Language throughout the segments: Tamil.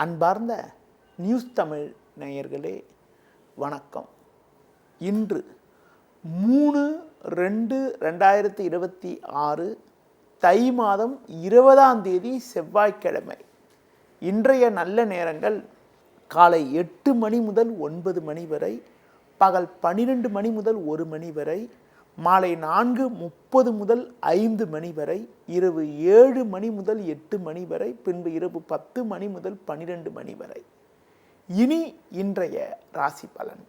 அன்பார்ந்த நியூஸ் தமிழ் நேயர்களே வணக்கம். இன்று 3/2/2026 தை மாதம் 20ஆம் தேதி செவ்வாய்க்கிழமை. இன்றைய நல்ல நேரங்கள் காலை 8 மணி முதல் 9 மணி வரை, பகல் 12 மணி முதல் 1 மணி வரை, மாலை 4:30 முதல் 5 மணி வரை, இரவு 7 மணி முதல் 8 மணி வரை, பின்பு இரவு 10 மணி முதல் 12 மணி வரை. இனி இன்றைய ராசி பலன்.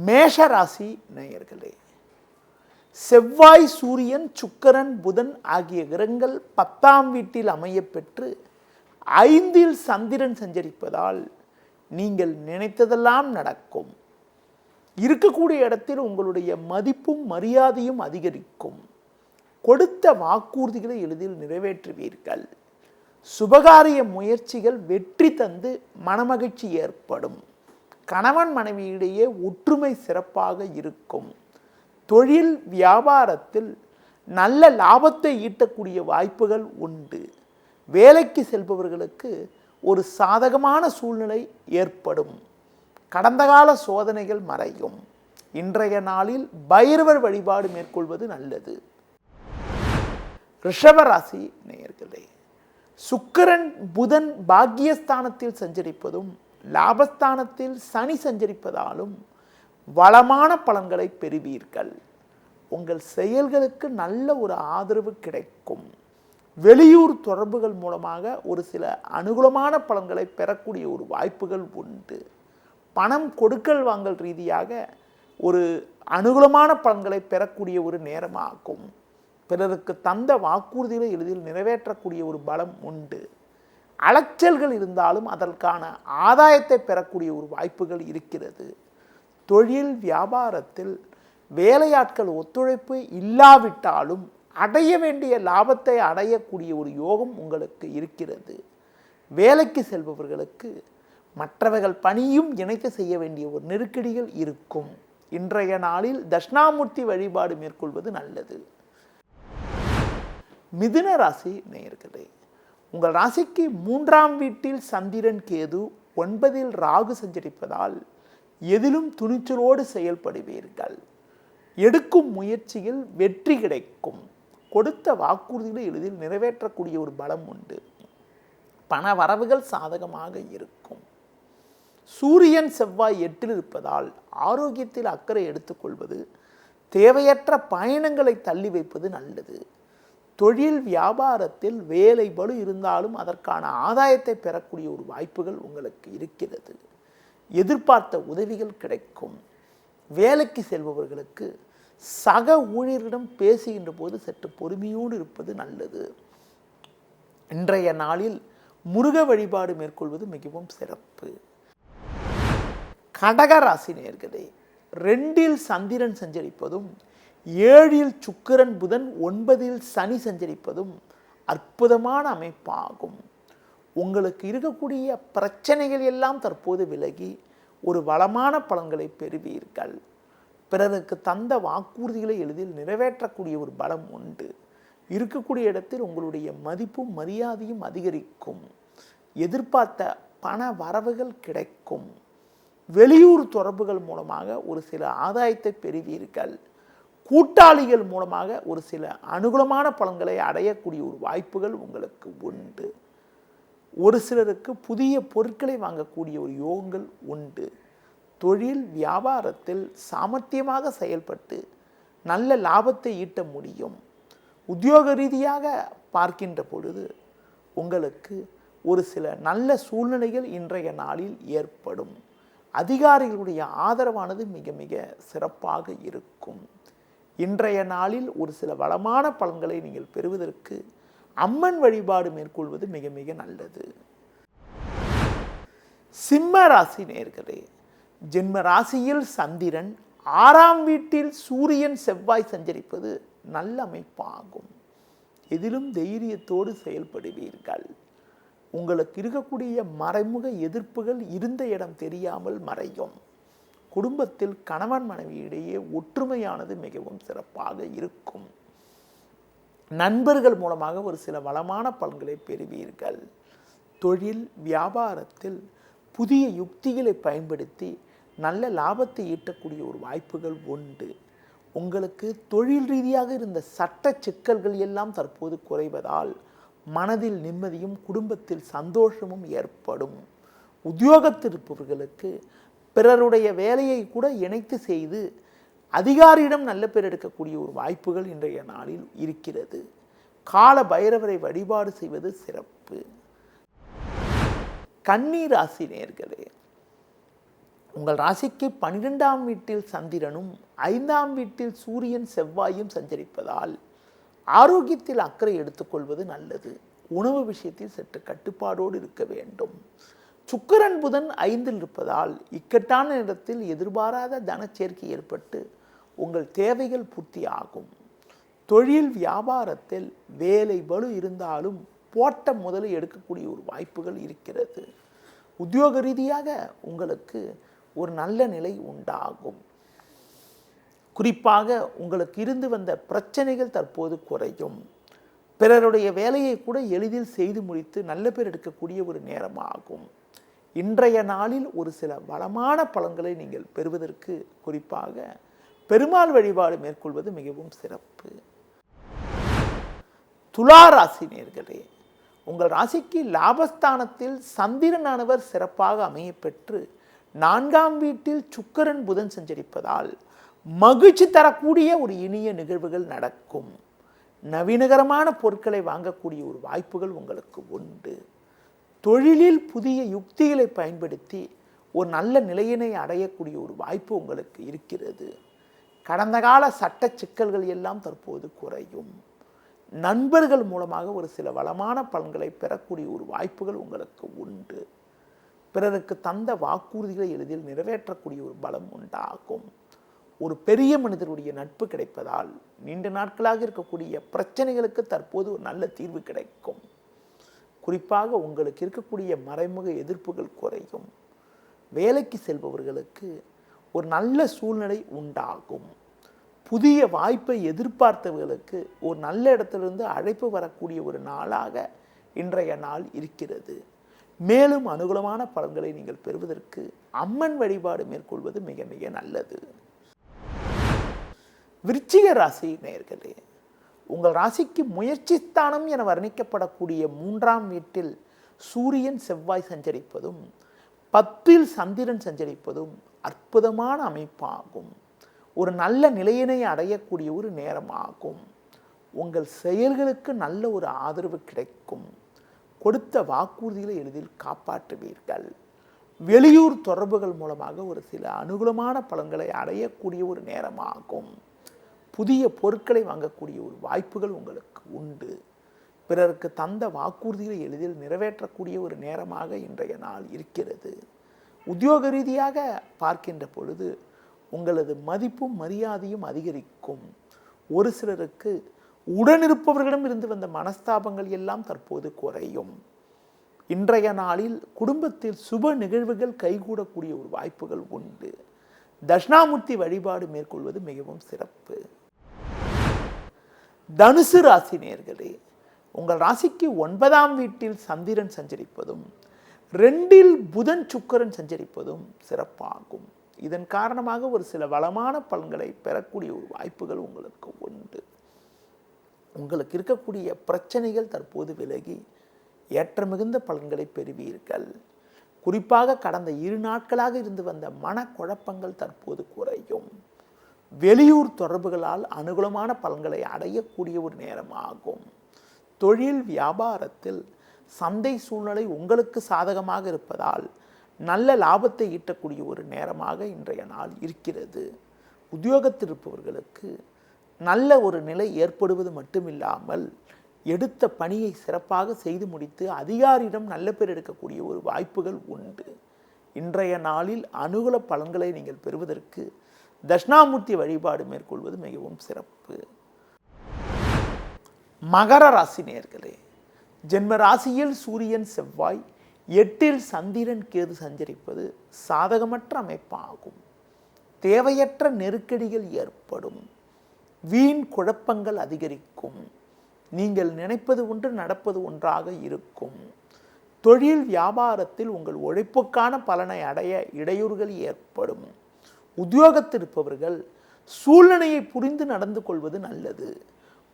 மேஷ ராசி நேயர்களே, செவ்வாய், சூரியன், சுக்கிரன், புதன் ஆகிய கிரகங்கள் 10ஆம் வீட்டில் அமைய பெற்று 5இல் சந்திரன் சஞ்சரிப்பதால் நீங்கள் நினைத்ததெல்லாம் நடக்கும். இருக்கக்கூடிய இடத்தில் உங்களுடைய மதிப்பும் மரியாதையும் அதிகரிக்கும். கொடுத்த வாக்குறுதிகளை எளிதில் நிறைவேற்றுவீர்கள். சுபகாரிய முயற்சிகள் வெற்றி தந்து மனமகிழ்ச்சி ஏற்படும். கணவன் மனைவியிடையே ஒற்றுமை சிறப்பாக இருக்கும். தொழில் வியாபாரத்தில் நல்ல லாபத்தை ஈட்டக்கூடிய வாய்ப்புகள் உண்டு. வேலைக்கு செல்பவர்களுக்கு ஒரு சாதகமான சூழ்நிலை ஏற்படும். கடந்த கால சோதனைகள் மறையும். இன்றைய நாளில் பைரவர் வழிபாடு மேற்கொள்வது நல்லது. ரிஷபராசி நேயர்களே, சுக்கிரன், புதன் பாக்கியஸ்தானத்தில் சஞ்சரிப்பதும் லாபஸ்தானத்தில் சனி சஞ்சரிப்பதாலும் வளமான பலன்களை பெறுவீர்கள். உங்கள் செயல்களுக்கு நல்ல ஒரு ஆதரவு கிடைக்கும். வெளியூர் தொடர்புகள் மூலமாக ஒரு சில அனுகூலமான பலன்களை பெறக்கூடிய ஒரு வாய்ப்புகள் உண்டு. பணம் கொடுக்கல் வாங்கல் ரீதியாக ஒரு அனுகூலமான பலன்களை பெறக்கூடிய ஒரு நேரமாகும். பிறருக்கு தந்த வாக்குறுதிகளை எளிதில் நிறைவேற்றக்கூடிய ஒரு பலம் உண்டு. அலைச்சல்கள் இருந்தாலும் அதற்கான ஆதாயத்தை பெறக்கூடிய ஒரு வாய்ப்புகள் இருக்கிறது. தொழில் வியாபாரத்தில் வேலையாட்கள் ஒத்துழைப்பு இல்லாவிட்டாலும் அடைய வேண்டிய லாபத்தை அடையக்கூடிய ஒரு யோகம் உங்களுக்கு இருக்கிறது. வேலைக்கு செல்பவர்களுக்கு மற்றவர்கள் பணியும் இணைத்து செய்ய வேண்டிய ஒரு நெருக்கடிகள் இருக்கும். இன்றைய நாளில் தட்சிணாமூர்த்தி வழிபாடு மேற்கொள்வது நல்லது. மிதுன ராசி நேயர்களே, உங்கள் ராசிக்கு 3ஆம் வீட்டில் சந்திரன், கேது, 9இல் ராகு சஞ்சரிப்பதால் எதிலும் துணிச்சலோடு செயல்படுவீர்கள். எடுக்கும் முயற்சியில் வெற்றி கிடைக்கும். கொடுத்த வாக்குறுதிகளை எளிதில் நிறைவேற்றக்கூடிய ஒரு பலம் உண்டு. பண வரவுகள் சாதகமாக இருக்கும். சூரியன், செவ்வாய் 8இல் இருப்பதால் ஆரோக்கியத்தில் அக்கறை எடுத்துக்கொள்வது, தேவையற்ற பயணங்களை தள்ளி வைப்பது நல்லது. தொழில் வியாபாரத்தில் வேலை பளு இருந்தாலும் அதற்கான ஆதாயத்தை பெறக்கூடிய ஒரு வாய்ப்புகள் உங்களுக்கு இருக்கிறது. எதிர்பார்த்த உதவிகள் கிடைக்கும். வேலைக்கு செல்பவர்களுக்கு சக ஊழியரிடம் பேசுகின்ற போது சற்று பொறுமையோடு இருப்பது நல்லது. இன்றைய நாளில் முருக வழிபாடு மேற்கொள்வது மிகவும் சிறப்பு. கடகராசி நேயர்களே, 2இல் சந்திரன் சஞ்சரிப்பதும் 7இல் சுக்கிரன், புதன், 9இல் சனி சஞ்சரிப்பதும் அற்புதமான அமைப்பாகும். உங்களுக்கு இருக்கக்கூடிய பிரச்சனைகள் எல்லாம் தற்போது விலகி ஒரு வளமான பலன்களை பெறுவீர்கள். பிறருக்கு தந்த வாக்குறுதிகளை எளிதில் நிறைவேற்றக்கூடிய ஒரு பலம் உண்டு. இருக்கக்கூடிய இடத்தில் உங்களுடைய மதிப்பும் மரியாதையும் அதிகரிக்கும். எதிர்பார்த்த பண வரவுகள் கிடைக்கும். வெளியூர் தொடர்புகள் மூலமாக ஒரு சில ஆதாயத்தை பெறுவீர்கள். கூட்டாளிகள் மூலமாக ஒரு சில அனுகூலமான பலன்களை அடையக்கூடிய ஒரு வாய்ப்புகள் உங்களுக்கு உண்டு. ஒரு சிலருக்கு புதிய பொருட்களை வாங்கக்கூடிய ஒரு யோகங்கள் உண்டு. தொழில் வியாபாரத்தில் சாமர்த்தியமாக செயல்பட்டு நல்ல லாபத்தை ஈட்ட முடியும். உத்தியோக ரீதியாக பார்க்கின்ற பொழுது உங்களுக்கு ஒரு சில நல்ல சூழ்நிலைகள் இன்றைய நாளில் ஏற்படும். அதிகாரிகளுடைய ஆதரவானது மிக மிக சிறப்பாக இருக்கும். இன்றைய நாளில் ஒரு சில வளமான பலன்களை நீங்கள் பெறுவதற்கு அம்மன் வழிபாடு மேற்கொள்வது மிக மிக நல்லது. சிம்ம ராசி நேயர்களே, ஜென்ம ராசியில் சந்திரன், 6ஆம் வீட்டில் சூரியன், செவ்வாய் சஞ்சரிப்பது நல்ல அமைப்பாகும். எதிலும் தைரியத்தோடு செயல்படுவீர்கள். உங்களுக்கு இருக்கக்கூடிய மறைமுக எதிர்ப்புகள் இருந்த இடம் தெரியாமல் மறையும். குடும்பத்தில் கணவன் மனைவியிடையே ஒற்றுமையானது மிகவும் சிறப்பாக இருக்கும். நண்பர்கள் மூலமாக ஒரு சில வளமான பலன்களை பெறுவீர்கள். தொழில் வியாபாரத்தில் புதிய யுக்திகளை பயன்படுத்தி நல்ல லாபத்தை ஈட்டக்கூடிய ஒரு வாய்ப்புகள் உண்டு. உங்களுக்கு தொழில் ரீதியாக இருந்த சட்ட சிக்கல்கள் எல்லாம் தற்போது குறைவதால் மனதில் நிம்மதியும் குடும்பத்தில் சந்தோஷமும் ஏற்படும். உத்தியோகத்தில் இருப்பவர்களுக்கு பிறருடைய வேலையை கூட இணைத்து செய்து அதிகாரியிடம் நல்ல பேர் எடுக்கக்கூடிய ஒரு வாய்ப்புகள் இன்றைய நாளில் இருக்கிறது. கால பைரவரை வழிபாடு செய்வது சிறப்பு. கன்னி ராசி நேயர்களே, உங்கள் ராசிக்கு 12ஆம் வீட்டில் சந்திரனும் 5ஆம் வீட்டில் சூரியன் செவ்வாயும் சஞ்சரிப்பதால் ஆரோக்கியத்தில் அக்கறை எடுத்துக்கொள்வது நல்லது. உணவு விஷயத்தில் சற்று கட்டுப்பாடோடு இருக்க வேண்டும். சுக்கிரன் புதன் 5இல் இருப்பதால் இக்கட்டான நேரத்தில் எதிர்பாராத தனச்சேர்க்கை ஏற்பட்டு உங்கள் தேவைகள் பூர்த்தியாகும். தொழில் வியாபாரத்தில் வேலை பளு இருந்தாலும் போட்ட முதலை எடுக்கக்கூடிய ஒரு வாய்ப்புகள் இருக்கிறது. உத்தியோக ரீதியாக உங்களுக்கு ஒரு நல்ல நிலை உண்டாகும். குறிப்பாக உங்களுக்கு இருந்து வந்த பிரச்சனைகள் தற்போது குறையும். பிறருடைய வேலையை கூட எளிதில் செய்து முடித்து நல்ல பேர் எடுக்கக்கூடிய ஒரு நேரமாகும். இன்றைய நாளில் ஒரு சில வளமான பலன்களை நீங்கள் பெறுவதற்கு குறிப்பாக பெருமாள் வழிபாடு மேற்கொள்வது மிகவும் சிறப்பு. துலா ராசி நேயர்களே, உங்கள் ராசிக்கு லாபஸ்தானத்தில் சந்திரனானவர் சிறப்பாக அமைய பெற்று 4ஆம் வீட்டில் சுக்கிரன் புதன் சஞ்சரிப்பதால் மகிழ்ச்சி தரக்கூடிய ஒரு இனிய நிகழ்வுகள் நடக்கும். நவீனகரமான பொருட்களை வாங்கக்கூடிய ஒரு வாய்ப்புகள் உங்களுக்கு உண்டு. தொழிலில் புதிய யுக்திகளை பயன்படுத்தி ஒரு நல்ல நிலையினை அடையக்கூடிய ஒரு வாய்ப்பு உங்களுக்கு இருக்கிறது. கடந்த கால சட்ட சிக்கல்கள் எல்லாம் தற்போது குறையும். நண்பர்கள் மூலமாக ஒரு சில வளமான பலன்களை பெறக்கூடிய ஒரு வாய்ப்புகள் உங்களுக்கு உண்டு. பிறருக்கு தந்த வாக்குறுதிகளை எளிதில் நிறைவேற்றக்கூடிய ஒரு பலம் உண்டாகும். ஒரு பெரிய மனிதருடைய நட்பு கிடைப்பதால் நீண்ட நாட்களாக இருக்கக்கூடிய பிரச்சனைகளுக்கு தற்போது ஒரு நல்ல தீர்வு கிடைக்கும். குறிப்பாக உங்களுக்கு இருக்கக்கூடிய மறைமுக எதிர்ப்புகள் குறையும். வேலைக்கு செல்பவர்களுக்கு ஒரு நல்ல சூழ்நிலை உண்டாகும். புதிய வாய்ப்பை எதிர்பார்த்தவர்களுக்கு ஒரு நல்ல இடத்திலிருந்து அழைப்பு வரக்கூடிய ஒரு நாளாக இன்றைய நாள் இருக்கிறது. மேலும் அனுகூலமான பலன்களை நீங்கள் பெறுவதற்கு அம்மன் வழிபாடு மேற்கொள்வது மிக மிக நல்லது. விருச்சிக ராசி நேயர்களே, உங்கள் ராசிக்கு முயற்சி ஸ்தானம் என வர்ணிக்கப்படக்கூடிய 3ஆம் வீட்டில் சூரியன் செவ்வாய் சஞ்சரிப்பதும் 10இல் சந்திரன் சஞ்சரிப்பதும் அற்புதமான அமைப்பாகும். ஒரு நல்ல நிலையினை அடையக்கூடிய ஒரு நேரமாகும். உங்கள் செயல்களுக்கு நல்ல ஒரு ஆதரவு கிடைக்கும். கொடுத்த வாக்குறுதிகளை எளிதில் காப்பாற்றுவீர்கள். வெளியூர் தொடர்புகள் மூலமாக ஒரு சில அனுகூலமான பலன்களை அடையக்கூடிய ஒரு நேரமாகும். புதிய பொருட்களை வாங்கக்கூடிய ஒரு வாய்ப்புகள் உங்களுக்கு உண்டு. பிறருக்கு தந்த வாக்குறுதிகளை எளிதில் நிறைவேற்றக்கூடிய ஒரு நேரமாக இன்றைய நாள் இருக்கிறது. உத்தியோக ரீதியாக பார்க்கின்ற பொழுது உங்களது மதிப்பும் மரியாதையும் அதிகரிக்கும். ஒரு சிலருக்கு உடனிருப்பவர்களிடம் இருந்து வந்த மனஸ்தாபங்கள் எல்லாம் தற்போது குறையும். இன்றைய நாளில் குடும்பத்தில் சுப நிகழ்வுகள் கைகூடக்கூடிய ஒரு வாய்ப்புகள் உண்டு. தட்சிணாமூர்த்தி வழிபாடு மேற்கொள்வது மிகவும் சிறப்பு. தனுசு ராசி நேயர்களே, உங்கள் ராசிக்கு 9ஆம் வீட்டில் சந்திரன் சஞ்சரிப்பதும் 2இல் புதன் சுக்கிரன் சஞ்சரிப்பதும் சிறப்பாகும். இதன் காரணமாக ஒரு சில வளமான பலன்களை பெறக்கூடிய ஒரு வாய்ப்புகள் உங்களுக்கு உண்டு. உங்களுக்கு இருக்கக்கூடிய பிரச்சனைகள் தற்போது விலகி ஏற்ற மிகுந்த பலன்களை பெறுவீர்கள். குறிப்பாக கடந்த 2 நாட்களாக இருந்து வந்த மனக்குழப்பங்கள் தற்போது குறையும். வெளியூர் தொடர்புகளால் அனுகூலமான பலன்களை அடையக்கூடிய ஒரு நேரமாகும். தொழில் வியாபாரத்தில் சந்தை சூழ்நிலை உங்களுக்கு சாதகமாக இருப்பதால் நல்ல லாபத்தை ஈட்டக்கூடிய ஒரு நேரமாக இன்றைய நாள் இருக்கிறது. உத்தியோகத்தில் இருப்பவர்களுக்கு நல்ல ஒரு நிலை ஏற்படுவது மட்டுமில்லாமல் எடுத்த பணியை சிறப்பாக செய்து முடித்து அதிகாரியிடம் நல்ல பேர் எடுக்கக்கூடிய ஒரு வாய்ப்புகள் உண்டு. இன்றைய நாளில் அனுகூல பலன்களை நீங்கள் பெறுவதற்கு தட்சிணாமூர்த்தி வழிபாடு மேற்கொள்வது மிகவும் சிறப்பு. மகர ராசி நேயர்களே, ஜென்ம ராசியில் சூரியன் செவ்வாய் 8இல் சந்திரன் கேது சஞ்சரிப்பது சாதகமற்ற அமைப்பாகும். தேவையற்ற நெருக்கடிகள் ஏற்படும். வீண் குழப்பங்கள் அதிகரிக்கும். நீங்கள் நினைப்பது ஒன்று நடப்பது ஒன்றாக இருக்கும். தொழில் வியாபாரத்தில் உங்கள் உழைப்புக்கான பலனை அடைய இடையூறுகள் ஏற்படும். உத்தியோகத்தில் இருப்பவர்கள் சூழ்நிலையை புரிந்து நடந்து கொள்வது நல்லது.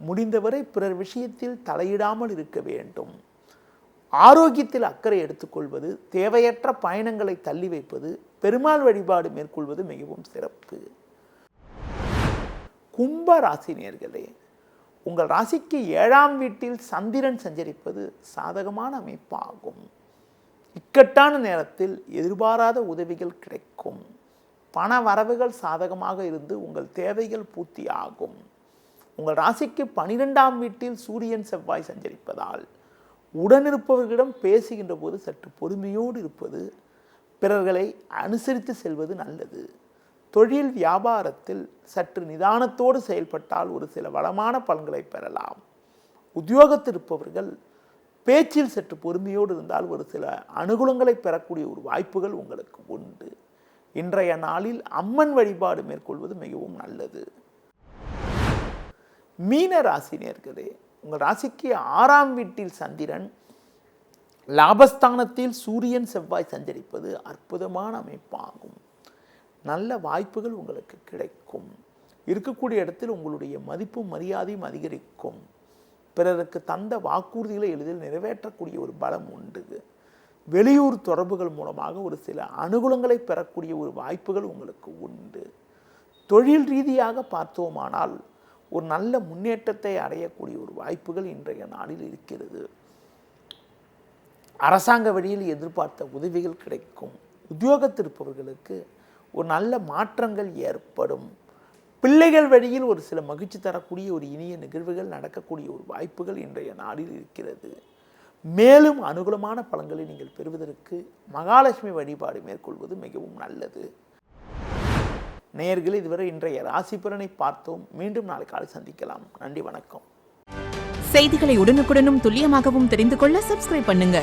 முடிந்தவரை பிறர் விஷயத்தில் தலையிடாமல் இருக்க வேண்டும். ஆரோக்கியத்தில் அக்கறை எடுத்துக்கொள்வது, தேவையற்ற பயணங்களை தள்ளி வைப்பது, பெருமாள் வழிபாடு மேற்கொள்வது மிகவும் சிறப்பு. கும்ப ராசி நேயர்களே, உங்கள் ராசிக்கு 7ஆம் வீட்டில் சந்திரன் சஞ்சரிப்பது சாதகமான அமைப்பாகும். இக்கட்டான நேரத்தில் எதிர்பாராத உதவிகள் கிடைக்கும். பண வரவுகள் சாதகமாக இருந்து உங்கள் தேவைகள் பூர்த்தியாகும். உங்கள் ராசிக்கு 12ஆம் வீட்டில் சூரியன் செவ்வாய் சஞ்சரிப்பதால் உடனிருப்பவர்களிடம் பேசுகின்ற போது சற்று பொறுமையோடு இருப்பது, பிறர்களை அனுசரித்து செல்வது நல்லது. தொழில் வியாபாரத்தில் சற்று நிதானத்தோடு செயல்பட்டால் ஒரு சில வளமான பலன்களை பெறலாம். உத்தியோகத்தில் இருப்பவர்கள் பேச்சில் சற்று பொறுமையோடு இருந்தால் ஒரு சில அனுகூலங்களை பெறக்கூடிய ஒரு வாய்ப்புகள் உங்களுக்கு உண்டு. இன்றைய நாளில் அம்மன் வழிபாடு மேற்கொள்வது மிகவும் நல்லது. மீன ராசி நேயர்களே, உங்கள் ராசிக்கு 6ஆம் வீட்டில் சந்திரன், லாபஸ்தானத்தில் சூரியன் செவ்வாய் சஞ்சரிப்பது அற்புதமான அமைப்பாகும். நல்ல வாய்ப்புகள் உங்களுக்கு கிடைக்கும். இருக்கக்கூடிய இடத்தில் உங்களுடைய மதிப்பும் மரியாதையும் அதிகரிக்கும். பிறருக்கு தந்த வாக்குறுதிகளை எளிதில் நிறைவேற்றக்கூடிய ஒரு பலம் உண்டு. வெளியூர் தொடர்புகள் மூலமாக ஒரு சில அனுகூலங்களை பெறக்கூடிய ஒரு வாய்ப்புகள் உங்களுக்கு உண்டு. தொழில் ரீதியாக பார்த்தோமானால் ஒரு நல்ல முன்னேற்றத்தை அடையக்கூடிய ஒரு வாய்ப்புகள் இன்றைய நாளில் இருக்கிறது. அரசாங்க வழியில் எதிர்பார்த்த உதவிகள் கிடைக்கும். உத்தியோகத்தில் இருப்பவர்களுக்கு ஒரு நல்ல மாற்றங்கள் ஏற்படும். பிள்ளைகள் வழியில் ஒரு சில மகிழ்ச்சி தரக்கூடிய ஒரு இனிய நிகழ்வுகள் நடக்கக்கூடிய ஒரு வாய்ப்புகள் இன்றைய நாளில் இருக்கிறது. மேலும் அனுகூலமான பலன்களை நீங்கள் பெறுவதற்கு மகாலட்சுமி வழிபாடு மேற்கொள்வது மிகவும் நல்லது. நேயர்களே, இதுவரை இன்றைய ராசி பலனை பார்த்தோம். மீண்டும் நாளை காலை சந்திக்கலாம். நன்றி, வணக்கம். செய்திகளை உடனுக்குடனும் துல்லியமாகவும் தெரிந்து கொள்ள சப்ஸ்கிரைப் பண்ணுங்க.